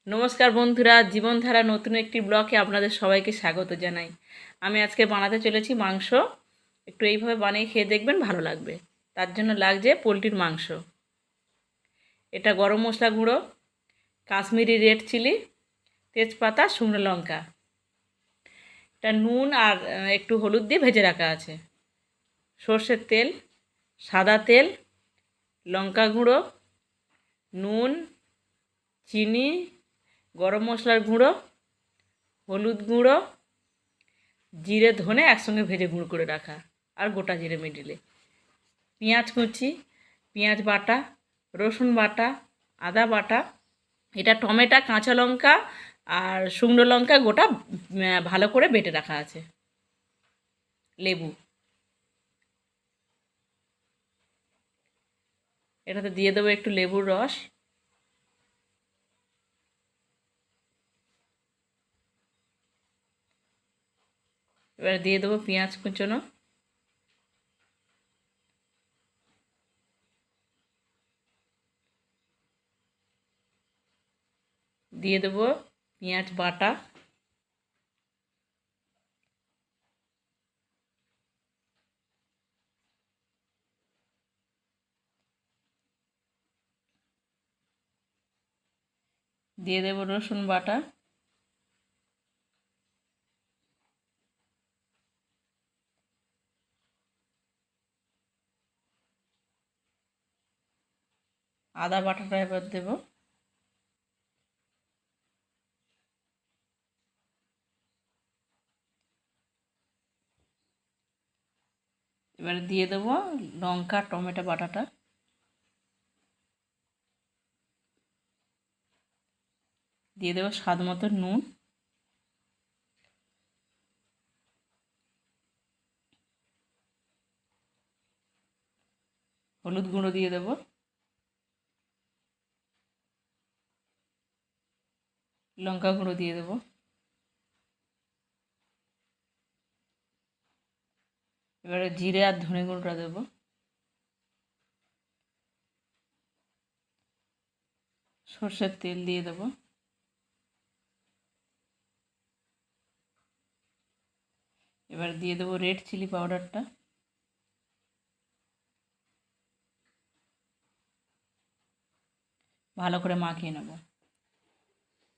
নমস্কার বন্ধুরা, জীবনধারা নতুন একটি ব্লগে আপনাদের সবাইকে স্বাগত জানাই। আমি আজকে বানাতে চলেছি মাংস। একটু এইভাবে বানিয়ে খেয়ে দেখবেন, ভালো লাগবে। তার জন্য লাগছে পোলট্রির মাংস। এটা গরম মশলা গুঁড়ো, কাশ্মীরি রেড চিলি, তেজপাতা, শুকনো লঙ্কা। এটা নুন আর একটু হলুদ দিয়ে ভেজে রাখা আছে। সর্ষের তেল, সাদা তেল, লঙ্কা গুঁড়ো, নুন, চিনি, গরম মশলার গুঁড়ো, হলুদ গুঁড়ো, জিরে ধনে একসঙ্গে ভেজে গুঁড়ো করে রাখা, আর গোটা জিরে মিডিলে, পেঁয়াজ কুচি, পেঁয়াজ বাটা, রসুন বাটা, আদা বাটা, এটা টমেটো, কাঁচা লঙ্কা আর শুকনো লঙ্কা গোটা ভালো করে বেটে রাখা আছে, লেবু। এটাতে দিয়ে দেবো একটু লেবুর রস। এবার দিয়ে দেবো পেঁয়াজ কুচোনো। দিয়ে দেবো পেঁয়াজ বাটা। দিয়ে দেবো রসুন বাটা। আদা বাটাটা এবার দেবো। এবারে দিয়ে দেবো লঙ্কা টমেটো বাটাটা। দিয়ে দেবো স্বাদ মতো নুন। হলুদ গুঁড়ো দিয়ে দেবো। লঙ্কা গুঁড়ো দিয়ে দেবো। এবারে জিরে আর ধনে গুঁড়োটা দেবো। সর্ষের তেল দিয়ে দেবো। এবার দিয়ে দেবো রেড চিলি পাউডারটা। ভালো করে মাখিয়ে নেব।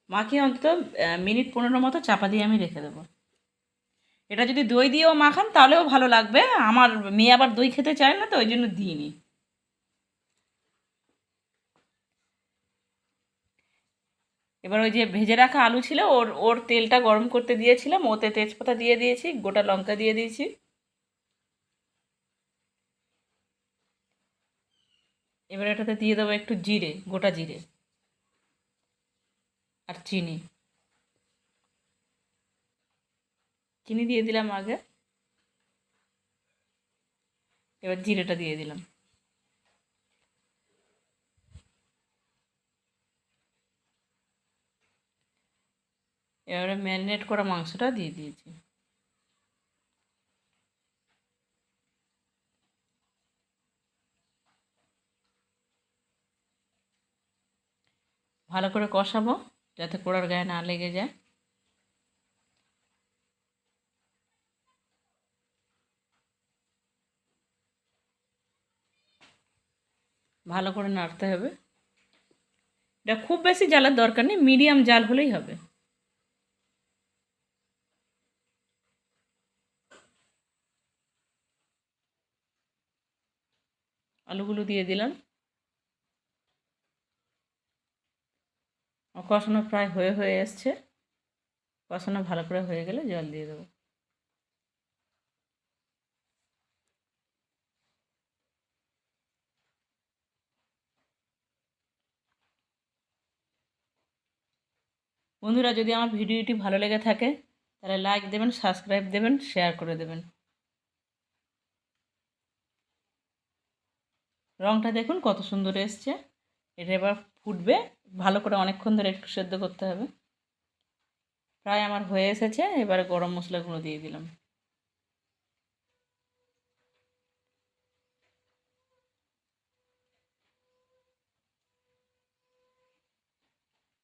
মাখিয়ে অন্তত মিনিট 15 মতো চাপা দিয়ে আমি রেখে দেবো। এটা যদি দই দিয়েও মাখান তাহলেও ভালো লাগবে। আমার মেয়ে আবার দই খেতে চায় না, তো ওই জন্য দিইনি। এবার ওই যে ভেজে রাখা আলু ছিল, ওর ওর তেলটা গরম করতে দিয়েছিলাম, ওতে তেজপাতা দিয়ে দিয়েছি, গোটা লঙ্কা দিয়ে দিয়েছি। এবার এটাতে দিয়ে দেবো একটু জিরে, গোটা জিরে, আর চিনি। চিনি দিয়ে দিলাম আগে। এবার জিরেটা দিয়ে দিলাম। এবারে ম্যারিনেট করা মাংসটা দিয়ে দিয়েছি। ভালো করে কষাবো যাতে কোড়ার গায়ে না লেগে যায়। ভালো করে নাড়তে হবে। এটা খুব বেশি জালের দরকার নেই, মিডিয়াম জাল হলেই হবে। আলুগুলো দিয়ে দিলাম। কষানো প্রায় হয়ে হয়ে এসছে। কষানো ভালো করে হয়ে গেলে জল দিয়ে দেবো। বন্ধুরা, যদি আমার ভিডিওটি ভালো লেগে থাকে তাহলে লাইক দেবেন, সাবস্ক্রাইব দেবেন, শেয়ার করে দেবেন। রঙটা দেখুন কত সুন্দর এসছে। এটা এবার ফুটবে ভালো করে, অনেকক্ষণ ধরে একটু সেদ্ধ করতে হবে। প্রায় আমার হয়ে এসেছে। এবারে গরম মশলাগুলো দিয়ে দিলাম।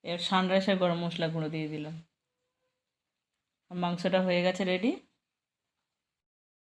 এবার সানরাইসের গরম মশলা গুঁড়ো দিয়ে দিলাম। মাংসটা হয়ে গেছে রেডি।